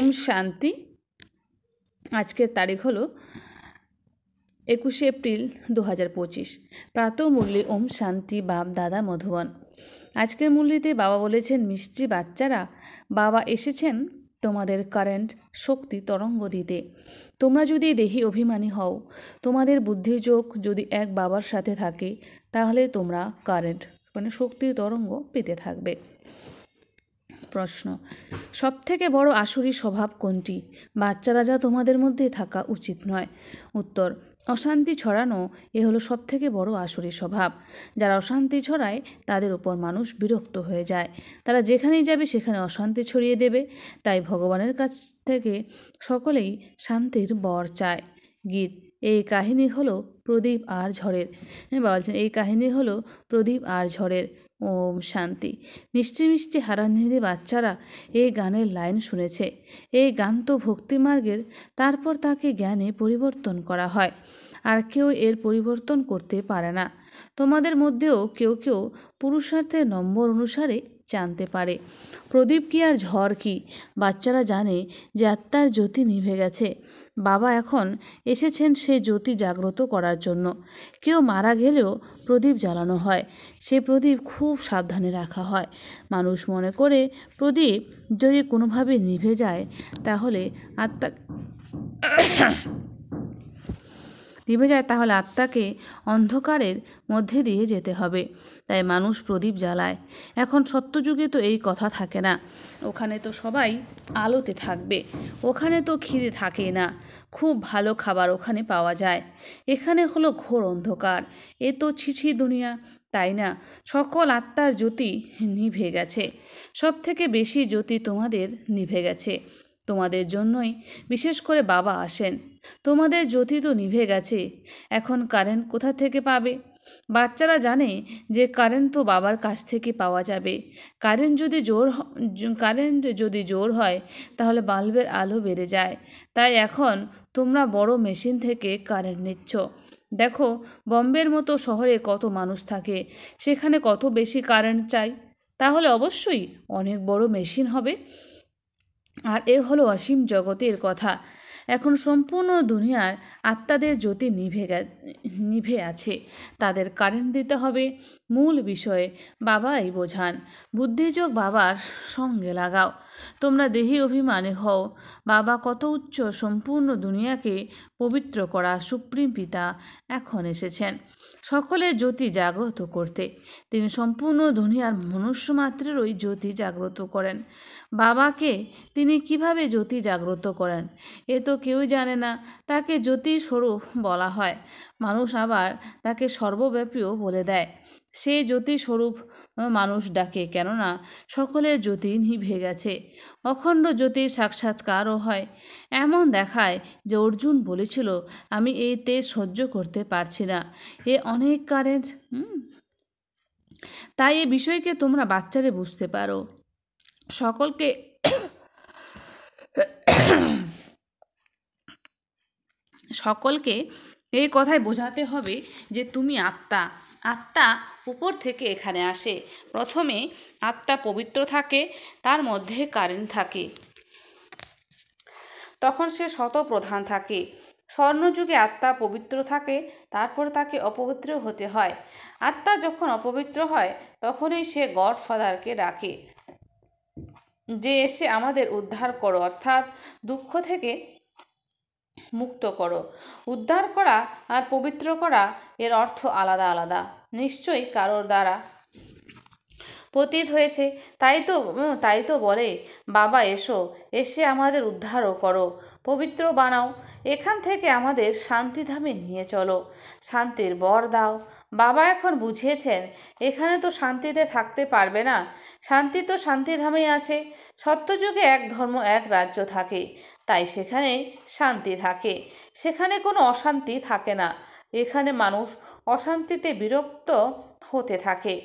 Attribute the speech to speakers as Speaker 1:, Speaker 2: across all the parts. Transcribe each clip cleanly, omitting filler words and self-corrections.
Speaker 1: ওম শান্তি। আজকের তারিখ হলো 21 এপ্রিল 2025। প্রাতঃ মুরলি ওম শান্তি বাপ দাদা মধুবন। আজকের মুরলিতে বাবা বলেছেন, মিষ্টি বাচ্চারা, বাবা এসেছেন তোমাদের কারেন্ট শক্তি তরঙ্গ দিতে। তোমরা যদি দেহি অভিমানী হও, তোমাদের বুদ্ধিযোগ যদি এক বাবার সাথে থাকে, তাহলে তোমরা কারেন্ট শক্তির তরঙ্গ পেতে থাকবে। প্রশ্ন: সবথেকে বড় আসুরি স্বভাব কোনটি? বাচ্চারা যা তোমাদের মধ্যে থাকা উচিত নয়। উত্তর: অশান্তি ছড়ানো। এ হলো সবথেকে বড় আসুরি স্বভাব। যারা অশান্তি ছড়ায় তাদের উপর মানুষ বিরক্ত হয়ে যায়। তারা যেখানেই যাবে সেখানে অশান্তি ছড়িয়ে দেবে। তাই ভগবানের কাছ থেকে সকলেই শান্তির বর চায়। গীত। এই কাহিনী হলো প্রদীপ আর ঝড়ের। বলছেন এই কাহিনী হলো প্রদীপ আর ঝড়ের। ওম শান্তি। মিষ্টি মিষ্টি হারানিধি বাচ্চারা এই গানের লাইন শুনেছে। এই গান তো ভক্তিমার্গের, তারপর তাকে জ্ঞানে পরিবর্তন করা হয়, আর কেউ এর পরিবর্তন করতে পারে না। তোমাদের মধ্যেও কেউ কেউ পুরুষার্থের নম্বর অনুসারে জানতে পারে প্রদীপ কি আর ঝড় কি। বাচ্চারা জানে যে আত্মার জ্যোতি নিভে গেছে। বাবা এখন এসেছেন সে জ্যোতি জাগ্রত করার জন্য। কেউ মারা গেলেও প্রদীপ জ্বালানো হয়। সে প্রদীপ খুব সাবধানে রাখা হয়। মানুষ মনে করে প্রদীপ যদি কোনোভাবে নিভে যায় তাহলে আত্মাকে অন্ধকারের মধ্যে দিয়ে যেতে হবে। তাই মানুষ প্রদীপ জ্বালায়। এখন সত্যযুগে তো এই কথা থাকে না। ওখানে তো সবাই আলোতে থাকবে। ওখানে তো খিদে থাকে না। খুব ভালো খাবার ওখানে পাওয়া যায়। এখানে হলো ঘোর অন্ধকার। এ তো ছিছি দুনিয়া, তাই না? সকল আত্মার জ্যোতি নিভে গেছে। সব থেকে বেশি জ্যোতি তোমাদের নিভে গেছে। তোমাদের জন্যই বিশেষ করে বাবা আসেন। তোমাদের জ্যোতি তো নিভে গেছে, এখন কারেন্ট কোথা থেকে পাবে? বাচ্চারা জানে যে কারেন্ট তো বাবার কাছ থেকে পাওয়া যাবে। কারেন্ট যদি জোর হয় তাহলে বাল্বের আলো বেড়ে যায়। তাই এখন তোমরা বড় মেশিন থেকে কারেন্ট নিচ্ছ। দেখো, বম্বের মতো শহরে কত মানুষ থাকে, সেখানে কত বেশি কারেন্ট চাই। তাহলে অবশ্যই অনেক বড় মেশিন হবে। আর এ হলো অসীম জগতের কথা। এখন সম্পূর্ণ দুনিয়ার আত্মাদের জ্যোতি নিভে আছে। তাদের কারেন্ট দিতে হবে। মূল বিষয়ে বাবাই বোঝান। বুদ্ধিযোগ বাবার সঙ্গে লাগাও। তোমরা দেহি অভিমানী হও। বাবা কত উচ্চ, সম্পূর্ণ দুনিয়াকে পবিত্র করা সুপ্রিম পিতা এখন এসেছেন সকলের জ্যোতি জাগ্রত করতে। তিনি সম্পূর্ণ দুনিয়ার মনুষ্য মাত্রেরই জ্যোতি জাগ্রত করেন। বাবাকে তিনি কিভাবে জ্যোতি জাগ্রত করেন এ তো কেউই জানে না। তাকে জ্যোতি স্বরূপ বলা হয়। মানুষ আবার তাকে সর্বব্যাপীও বলে দেয়। সে জ্যোতি স্বরূপ মানুষ ডাকে, কেননা সকলের জ্যোতি নিভে গেছে। অখণ্ড জ্যোতির সাক্ষাৎকারও হয়। এমন দেখায় যে অর্জুন বলেছিল, আমি এই তেজ সহ্য করতে পারছি না, এ অনেক কারেন্ট। তাই এ বিষয়কে তোমরা বাচ্চারে বুঝতে পারো। সকলকে এই কথাই বোঝাতে হবে যে তুমি আত্মা। আত্মা উপর থেকে এখানে আসে। প্রথমে আত্মা পবিত্র থাকে, তার মধ্যে কারেন্ট থাকে, তখন সে শতপ্রধান থাকে। স্বর্ণযুগে আত্মা পবিত্র থাকে, তারপর তাকে অপবিত্র হতে হয়। আত্মা যখন অপবিত্র হয় তখনই সে গডফাদারকে ডাকে যে এসে আমাদের উদ্ধার করো, অর্থাৎ দুঃখ থেকে মুক্ত করো। উদ্ধার করা আর পবিত্র করা এর অর্থ আলাদা আলাদা। নিশ্চয়ই কারোর দ্বারা পতিত হয়েছে, তাই তো বলে, বাবা এসো, এসে আমাদের উদ্ধারও করো, পবিত্র বানাও, এখান থেকে আমাদের শান্তিধামে নিয়ে চলো, শান্তির বর দাও। বাবা এখন বুঝিয়েছেন এখানে তো শান্তিতে থাকতে পারবে না। শান্তি তো শান্তিধামেই আছে। সত্যযুগে এক ধর্ম এক রাজ্য থাকে, তাই সেখানে শান্তি থাকে। সেখানে কোনো অশান্তি থাকে না। এখানে মানুষ অশান্তিতে বিরক্ত হতে থাকে।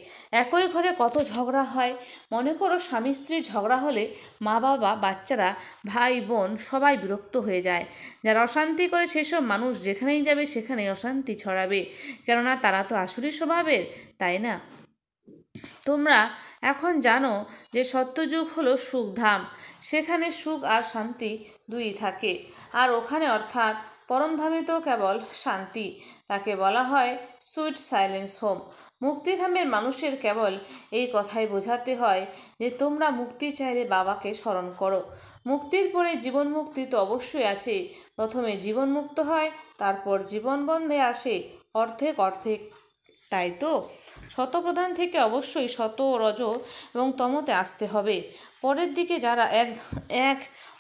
Speaker 1: একই ঘরে কত ঝগড়া হয়। মনে করো স্বামী স্ত্রী ঝগড়া হলে মা বাবা, বাচ্চারা, ভাই বোন সবাই বিরক্ত হয়ে যায়। যারা অশান্তি করে সেসব মানুষ যেখানেই যাবে সেখানেই অশান্তি ছড়াবে, কেননা তারা তো আসুরি স্বভাবের, তাই না? তোমরা এখন জানো যে সত্যযুগ হলো সুখধাম, সেখানে সুখ আর শান্তি দুই থাকে, আর ওখানে অর্থাৎ পরমধামে তো কেবল শান্তি, তাকে বলা হয় সুইট সাইলেন্স হোম। মুক্তিধামের মানুষের কেবল এই কথাই বোঝাতে হয় যে তোমরা মুক্তি চাইলে বাবাকে স্মরণ করো। মুক্তির পরে জীবন মুক্তি তো অবশ্যই আছে, প্রথমে জীবন মুক্ত হয়, তারপর জীবন বন্ধে আসে অর্ধেক অর্ধেক, তাই তো শতপ্রধান থেকে অবশ্যই শত, রজ এবং তমতে আসতে হবে। পরের দিকে যারা এক এক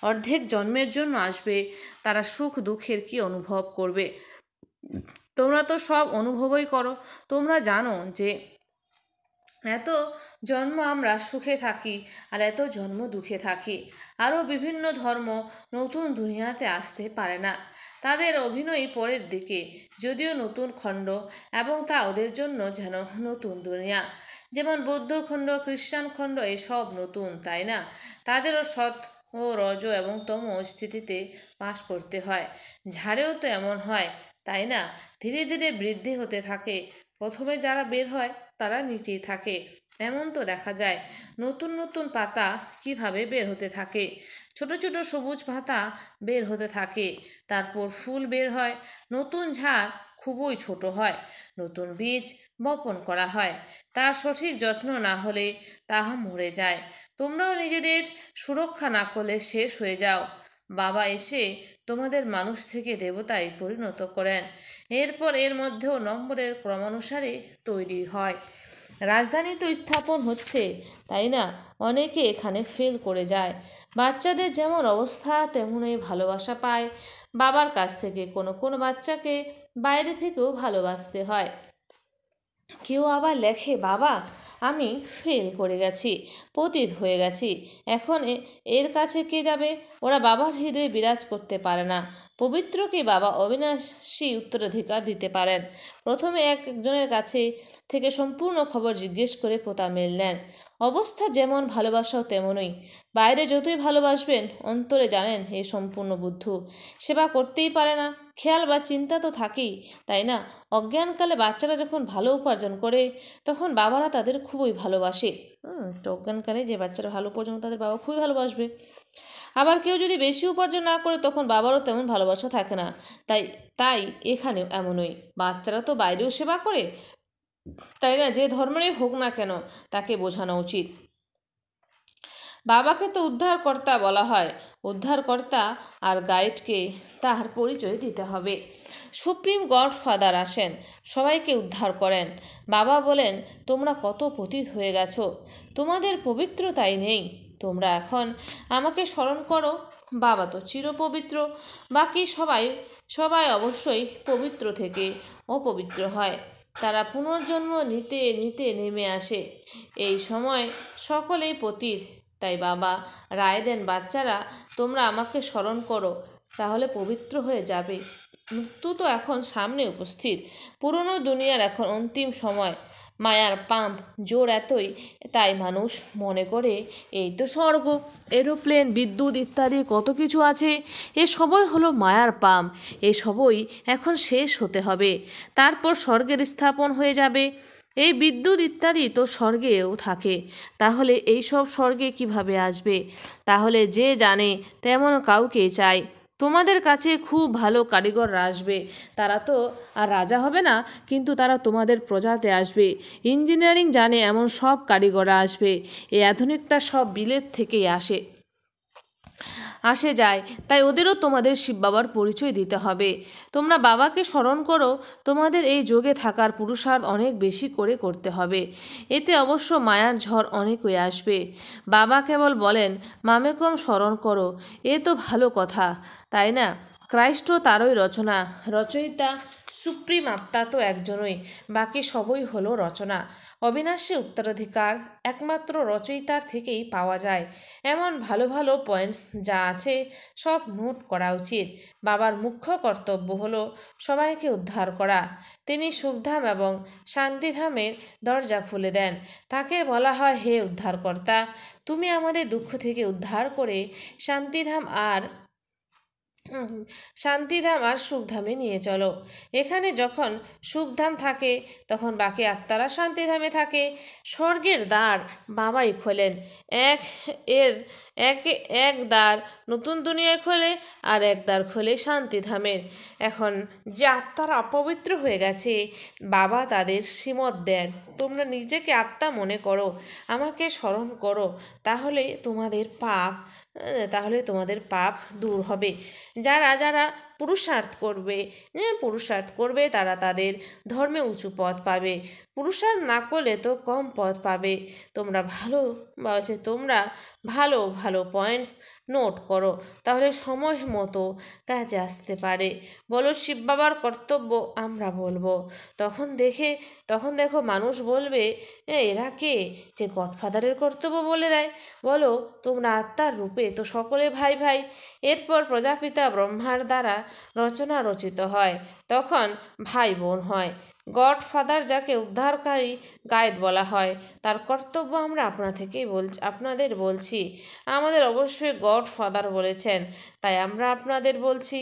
Speaker 1: অর্ধেক জন্মের জন্য আসবে তারা সুখ দুঃখের কি অনুভব করবে? তোমরা তো সব অনুভবই করো। তোমরা জানো যে এত জন্ম আমরা সুখে থাকি আর এত জন্ম দুঃখে থাকি। আরও বিভিন্ন ধর্ম নতুন দুনিয়াতে আসতে পারে না, তাদের অভিনয় পরের দিকে, যদিও নতুন খণ্ড, এবং তা ওদের জন্য যেন নতুন দুনিয়া। যেমন বৌদ্ধ খণ্ড, খ্রিস্টান খণ্ড এসব নতুন, তাই না? তাদেরও সৎ ও রজ এবং তম স্থিতিতে বাস করতে হয়। ঝাড়েও তো এমন হয়, তাই না? ধীরে ধীরে বৃদ্ধি হতে থাকে, প্রথমে যারা বের হয় তারা নিচেই থাকে, এমন তো দেখা যায়। নতুন নতুন পাতা কিভাবে বের হতে থাকে, ছোট ছোট সবুজ পাতা বের হতে থাকে, তারপর ফুল বের হয়, নতুন ঝাড় খুবই ছোট হয়, নতুন বীজ বপন করা হয়, তার সঠিক যত্ন না হলে তাহা মরে যায়। তোমরাও নিজেদের সুরক্ষা না করলে শেষ হয়ে যাও। বাবা এসে তোমাদের মানুষ থেকে দেবতায় পরিণত করেন, এরপর এর মধ্যেও নম্বরের ক্রমানুসারে তৈরি হয়। রাজধানী তো স্থাপন হচ্ছে, তাই না? অনেকে এখানে ফেল করে যায়। বাচ্চাদের যেমন অবস্থা তেমনই ভালোবাসা পায় বাবার কাছ থেকে। কোনো কোনো বাচ্চাকে বাইরে থেকেও ভালোবাসতে হয়। কেউ আবার লেখে, বাবা আমি ফেল করে গেছি, পতিত হয়ে গেছি, এখন এর কাছে কে যাবে? ওরা বাবার হৃদয়ে বিরাজ করতে পারে না। পবিত্রকে বাবা অবিনাশী উত্তরাধিকার দিতে পারেন। প্রথমে একজনের কাছে থেকে সম্পূর্ণ খবর জিজ্ঞেস করে পোতা মেল নেন। অবস্থা যেমন ভালোবাসাও তেমনই। বাইরে যতই ভালোবাসবেন, অন্তরে জানেন এ সম্পূর্ণ বুদ্ধ, সেবা করতেই পারে না। খেয়াল বা চিন্তা তো থাকেই, তাই না? অজ্ঞানকালে বাচ্চারা যখন ভালো উপার্জন করে তখন বাবারা তাদের খুবই ভালোবাসে। তো অজ্ঞানকালে যে বাচ্চারা ভালো উপার্জন তাদের বাবা খুবই ভালোবাসবে। আবার কেউ যদি বেশি উপার্জন না করে তখন বাবারও তেমন ভালোবাসা থাকে না। তাই তাই এখানেও এমনই। বাচ্চারা তো বাইরেও সেবা করে, তাই না? যে ধর্মেরই হোক না কেন তাকে বোঝানো উচিত। বাবাকে তো উদ্ধারকর্তা বলা হয়। উদ্ধারকর্তা আর গাইডকে তার পরিচয় দিতে হবে। সুপ্রিম গডফাদার আসেন, সবাইকে উদ্ধার করেন। বাবা বলেন, তোমরা কত পতিত হয়ে গেছো, তোমাদের পবিত্রতাই নেই, তোমরা এখন আমাকে স্মরণ করো। বাবা তো চিরপবিত্র, বাকি সবাই সবাই অবশ্যই পবিত্র থেকে অপবিত্র হয়। তারা পুনর্জন্ম নিতে নিতে নেমে আসে। এই সময় সকলেই পতিত। তাই বাবা রায় দেন, বাচ্চারা তোমরা আমাকে স্মরণ করো, তাহলে পবিত্র হয়ে যাবে। মৃত্যু তো এখন সামনে উপস্থিত, পুরনো দুনিয়ার এখন অন্তিম সময়। মায়ার পাম্প জোর এতই, তাই মানুষ মনে করে এই তো স্বর্গ। এরোপ্লেন, বিদ্যুৎ ইত্যাদি কত কিছু আছে, এসবই হলো মায়ার পাম্প। এসবই এখন শেষ হতে হবে, তারপর স্বর্গের স্থাপন হয়ে যাবে। এই বিদ্যুৎ ইত্যাদি তো স্বর্গেও থাকে, তাহলে এই সব স্বর্গে কিভাবে আসবে? তাহলে যে জানে তেমন কাউকে চাই। তোমাদের কাছে খুব ভালো কারিগররা আসবে, তারা তো আর রাজা হবে না, কিন্তু তারা তোমাদের প্রজাতে আসবে। ইঞ্জিনিয়ারিং জানে এমন সব কারিগররা আসবে। এই আধুনিকতা সব বিলেত থেকেই আসে যায়, তাই ওদেরও তোমাদের শিব বাবার পরিচয় দিতে হবে। তোমরা বাবাকে স্মরণ করো, তোমাদের এই যোগে থাকার পুরুষার্থ অনেক বেশি করে করতে হবে। এতে অবশ্য মায়ার ঝড় অনেকই আসবে। বাবা কেবল বলেন, মামেকম স্মরণ করো, এ তো ভালো কথা, তাই না? ক্রাইস্ট তারই রচনা, রচয়িতা সুপ্রিম আত্মা তো একজনই, বাকি সবই হলো রচনা। অবিনাশী উত্তরাধিকার একমাত্র রচয়িতার থেকেই পাওয়া যায়। এমন ভালো ভালো পয়েন্টস যা আছে সব নোট করা উচিত। বাবার মুখ্য কর্তব্য হলো সবাইকে উদ্ধার করা। তিনি সুখধাম এবং শান্তিধামের দরজা খুলে দেন। তাকে বলা হয়, হে উদ্ধারকর্তা, তুমি আমাদের দুঃখ থেকে উদ্ধার করে শান্তিধাম আর
Speaker 2: শান্তিধাম আর সুখধামে নিয়ে চলো। এখানে যখন সুখধাম থাকে তখন বাকি আত্মারা শান্তিধামে থাকে। স্বর্গের দ্বার বাবাই খোলেন। এক এর এক এক দ্বার নতুন দুনিয়ায় খোলে, আর এক দ্বার খোলে শান্তিধামের। এখন যে আত্মারা অপবিত্র হয়ে গেছে, বাবা তাদের শ্রীমত দেন, তোমরা নিজেকে আত্মা মনে করো, আমাকে স্মরণ করো, তাহলে তোমাদের পাপ দূর হবে। যারা যারা পুরুষার্থ করবে তারা তাদের ধর্মে উঁচু পদ পাবে। পুরুষার্থ না করলে তো কম পদ পাবে। তোমরা ভালো ভালো পয়েন্টস নোট করো, তাহলে সময় মতো কাজে আসতে পারে। বলো শিব বাবার কর্তব্য আমরা বলবো। তখন দেখো মানুষ বলবে, এরা কে যে গডফাদারের কর্তব্য বলে দেয়? বলো তোমরা আত্মার রূপে তো সকলে ভাই ভাই। এরপর প্রজাপিতা ব্রহ্মার দ্বারা রচনা রচিত হয়, তখন ভাই বোন হয়। গডফাদার যাকে উদ্ধারকারী গাইড বলা হয়, তার কর্তব্য আমরা আপনাদের বলছি। আমাদের অবশ্যই গডফাদার বলেছেন, তাই আমরা আপনাদের বলছি।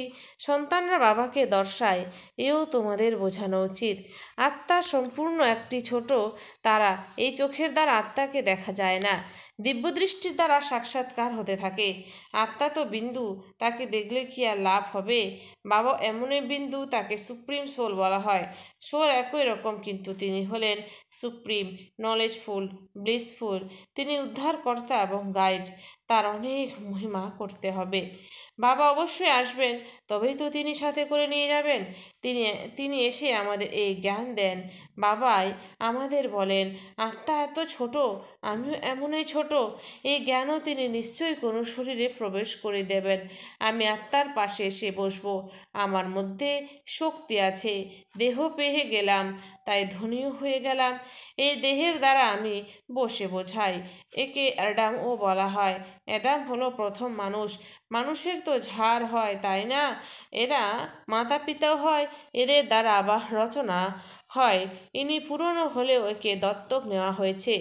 Speaker 2: সন্তানরা বাবাকে দর্শায়, এও তোমাদের বোঝানো উচিত। আত্মা সম্পূর্ণ একটি ছোট তারা। এই চোখের দ্বারা আত্মাকে দেখা যায় না, দিব্যদৃষ্টির দ্বারা সাক্ষাৎকার হতে থাকে। আত্মা তো বিন্দু, তাকে দেখলে কি আর লাভ হবে? বাবা এমনই বিন্দু, তাকে সুপ্রিম সোল বলা হয়। সোল একই রকম, কিন্তু তিনি হলেন সুপ্রিম, নলেজফুল, ব্লিসফুল। তিনি উদ্ধারকর্তা এবং গাইড। তার অনেক মহিমা করতে হবে। বাবা অবশ্যই আসবেন, তবেই তো তিনি সাথে করে নিয়ে যাবেন। তিনি তিনি এসে আমাদের এই জ্ঞান দেন। বাবাই আমাদের বলেন, আত্মা এত ছোট, আমিও এমনই ছোট। এই জ্ঞানও তিনি নিশ্চয়ই কোনো শরীরে প্রবেশ করে দেবেন। আমি আত্মার পাশে এসে বসবো। আমার মধ্যে শক্তি আছে, দেহ পেয়ে গেলাম, তাই ধনীও হয়ে গেলাম। এই দেহের দ্বারা আমি বসে বোঝাই। একে অ্যাডামও বলা হয়। অ্যাডাম হলো প্রথম মানুষ। মানুষের তো ঝাড় হয়, তাই না? এরা মাতা পিতাও হয়, এদের দ্বারা আবার রচনা হয়। ইনি পুরনো হলেও একে দত্তক নেওয়া হয়েছে,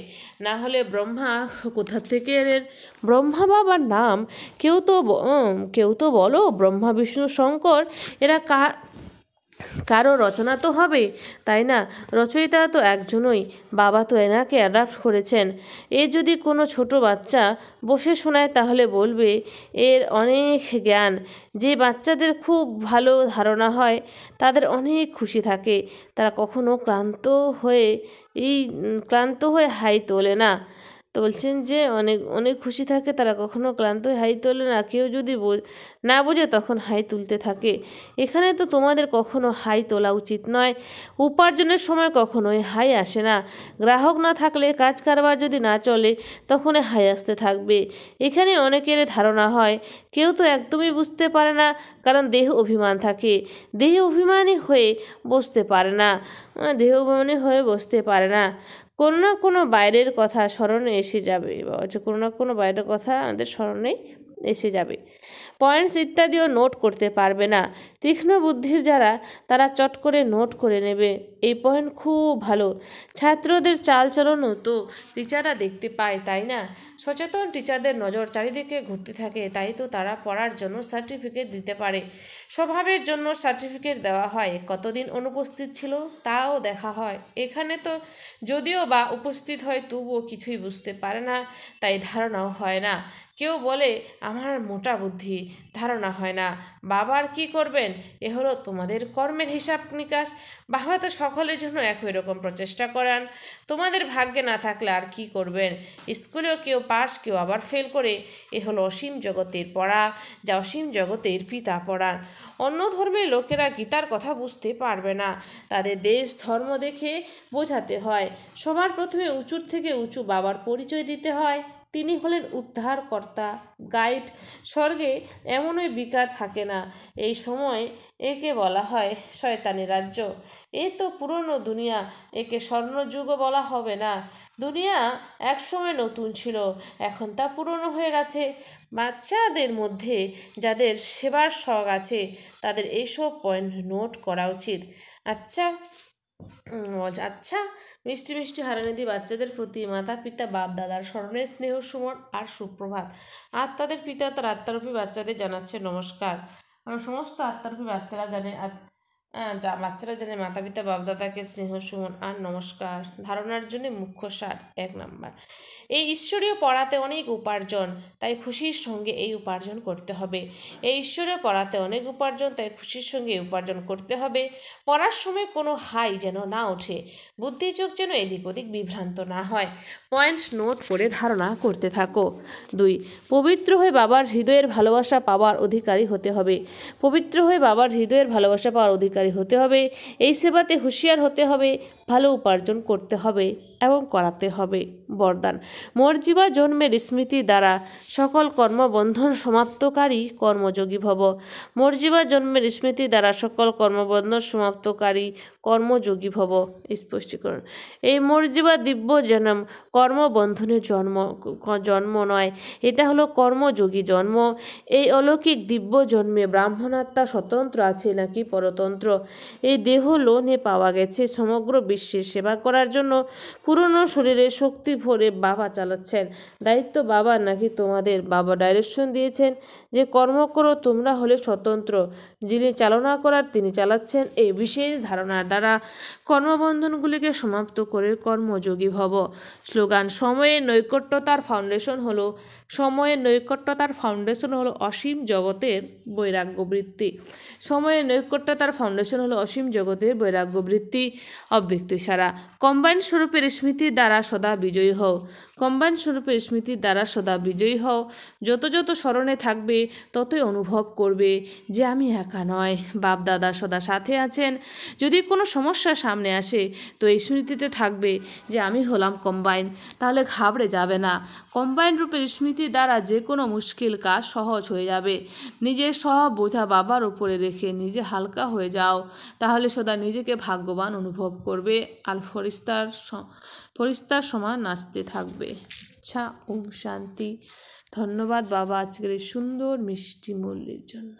Speaker 2: না হলে ব্রহ্মা কোথা থেকে এলেন? ব্রহ্মা বাবার নাম কেউ তো বলো ব্রহ্মা বিষ্ণু শঙ্কর, এরা কারো রচনা তো হবে, তাই না? রচয়িতা তো একজনই, বাবা তো এনাকে অ্যাডাপ্ট করেছেন। এ যদি কোনো ছোট বাচ্চা বসে শোনায় তাহলে বলবে এর অনেক জ্ঞান। যে বাচ্চাদের খুব ভালো ধারণা হয় তাদের অনেক খুশি থাকে, তারা কখনো ক্লান্ত হয়ে হাই তোলে না। তো বলছেন যে অনেক অনেক খুশি থাকে, তারা কখনো ক্লান্ত হয়ে হাই তোলে না। কেউ যদি না বোঝে তখন হাই তুলতে থাকে। এখানে তো তোমাদের কখনো হাই তোলা উচিত নয়। উপার্জনের সময় কখনোই হাই আসে না। গ্রাহক না থাকলে, কাজ কারবার যদি না চলে, তখন হাই আসতে থাকবে। এখানে অনেকের ধারণা হয়, কেউ তো একদমই বুঝতে পারে না, কারণ দেহ অভিমান থাকে। দেহ অভিমানী হয়ে বসতে পারে না। কোনো না কোনো বাইরের কথা স্মরণে এসে যাবে। কোনো না কোনো বাইরের কথা আমাদের স্মরণে এসে যাবে। পয়েন্টস ইত্যাদিও নোট করতে পারবে না। তীক্ষ্ণ বুদ্ধির যারা, তারা চট করে নোট করে নেবে। এই পয়েন্ট খুব ভালো। ছাত্রদের চালচলনও তো টিচাররা দেখতে পায়, তাই না? সচেতন টিচারদের নজর চারিদিকে ঘুরতে থাকে, তাই তো তারা পড়ার জন্য সার্টিফিকেট দিতে পারে। স্বভাবের জন্য সার্টিফিকেট দেওয়া হয়। কতদিন অনুপস্থিত ছিল তাও দেখা হয়। এখানে তো যদিও বা উপস্থিত হয়, তবুও কিছুই বুঝতে পারে না, তাই ধারণাও হয় না। কেউ বলে আমার মোটা বুদ্ধি, ধারণা হয় না। বাবার কি করবেন? এ হলো তোমাদের কর্মের হিসাব নিকাশ। বাবা তো সকলের জন্য একই রকম প্রচেষ্টা করান। তোমাদের ভাগ্যে না থাকলে আর কি করবেন? স্কুলেও কেউ পাস, কেউ আবার ফেল করে। এ হলো অসীম জগতের পড়া, যা অসীম জগতের পিতা পড়ান। অন্য ধর্মের লোকেরা গীতার কথা বুঝতে পারবে না, তাদের দেশ ধর্ম দেখে বোঝাতে হয়। সবার প্রথমে উঁচুর থেকে উঁচু বাবার পরিচয় দিতে হয়। তিনি হলেন উদ্ধারকর্তা, গাইড। স্বর্গে এমনই বিকার থাকে না। এই সময় একে বলা হয় শয়তানি রাজ্য। এ তো পুরনো দুনিয়া, একে স্বর্ণযুগও বলা হবে না। দুনিয়া একসময় নতুন ছিল, এখন তা পুরনো হয়ে গেছে। বাচ্চাদের মধ্যে যাদের সেবার শখ আছে, তাদের এইসব পয়েন্ট নোট করা উচিত। আচ্ছা আচ্ছা, মিষ্টি মিষ্টি হারানিধি বাচ্চাদের প্রতি মাতা পিতা বাপ দাদার স্মরণের স্নেহ সুমন আর সুপ্রভাত। আর তাদের পিতা তার আত্মারূপী বাচ্চাদের জানাচ্ছে নমস্কার। আমরা সমস্ত আত্মারূপী বাচ্চারা জানে বাচ্চারা জানে মাতা পিতা বাপদাদাকে স্নেহ সুমন আর নমস্কার। ধারণার জন্য মুখ্য সার 1 নাম্বার, এই ঈশ্বরীয় পড়াতে অনেক উপার্জন, তাই খুশির সঙ্গে এই উপার্জন করতে হবে। এই ঈশ্বরীয় পড়াতে অনেক উপার্জন, তাই খুশির সঙ্গে এই উপার্জন করতে হবে। পড়ার সময় কোনো হাই যেন না ওঠে, বুদ্ধিযোগ যেন এদিক ওদিক বিভ্রান্ত না হয়। পয়েন্টস নোট করে ধারণা করতে থাকো। 2, পবিত্র হয়ে বাবার হৃদয়ের ভালোবাসা পাওয়ার অধিকারী হতে হবে। পবিত্র হয়ে বাবার হৃদয়ের ভালোবাসা পাওয়ার অধিকারী হতে হবে। এই সেবাতে হুঁশিয়ার হতে হবে, ভালো উপার্জন করতে হবে এবং করাতে হবে। বরদান, মর্জিবা জন্মের স্মৃতি দ্বারা সকল কর্মবন্ধন সমাপ্তকারী কর্মযোগী ভব। মর্জিবা জন্মের স্মৃতি দ্বারা সকল কর্মবন্ধন সমাপ্তকারী কর্মযোগী ভব। স্পষ্টীকরণ, এই মর্জিবা দিব্য জন্ম কর্মবন্ধনের জন্ম নয়, এটা হলো কর্মযোগী জন্ম। এই অলৌকিক দিব্য জন্মে ব্রাহ্মণাত্মা স্বতন্ত্র আছে নাকি পরতন্ত্র? এই দেহ লোনে পাওয়া গেছে সমগ্র বিশ্বের সেবা করার জন্য। পুরনো শরীরে শক্তি ভরে বাবা চালাচ্ছেন, দায়িত্ব বাবার নাকি তোমাদের? বাবা ডাইরেকশন দিয়েছেন যে কর্ম করো, তোমরা হলে স্বতন্ত্র, যিনি চালনা করার তিনি চালাচ্ছেন। এই বিশেষ ধারণার দ্বারা কর্মবন্ধনগুলিকে সমাপ্ত করে কর্মযোগী ভব। স্লোগান, সময়ের নৈকট্যতার ফাউন্ডেশন হলো অসীম জগতের বৈরাগ্যবৃত্তি। সময়ের নৈকট্যতার ফাউন্ডেশন হলো অসীম জগতের বৈরাগ্যবৃত্তি। অব্যক্ত ইশারা, কম্বাইন স্বরূপের স্মৃতির দ্বারা সদা বিজয়ী হও। কম্বাইন স্বরূপের স্মৃতির দ্বারা সদা বিজয়ী হও। যত যত স্মরণে থাকবে ততই অনুভব করবে যে আমি একা নয়, বাপ দাদা সদা সাথে আছেন। যদি কোনো সমস্যা সামনে আসে তো এই স্মৃতিতে থাকবে যে আমি হলাম কম্বাইন, তাহলে ঘাবড়ে যাবে না। কম্বাইন রূপের স্মৃতি দ্বারা যে কোনো মুশকিল কাজ সহজ হয়ে যাবে। নিজের সব বোঝা বাবার উপরে রেখে নিজে হালকা হয়ে যাও, তাহলে সদা নিজেকে ভাগ্যবান অনুভব করবে আর ফরিস্তার সমান নাচতে থাকবে। আচ্ছা, ওম শান্তি। ধন্যবাদ বাবা আজকের এই সুন্দর মিষ্টি মূল্যের জন্য।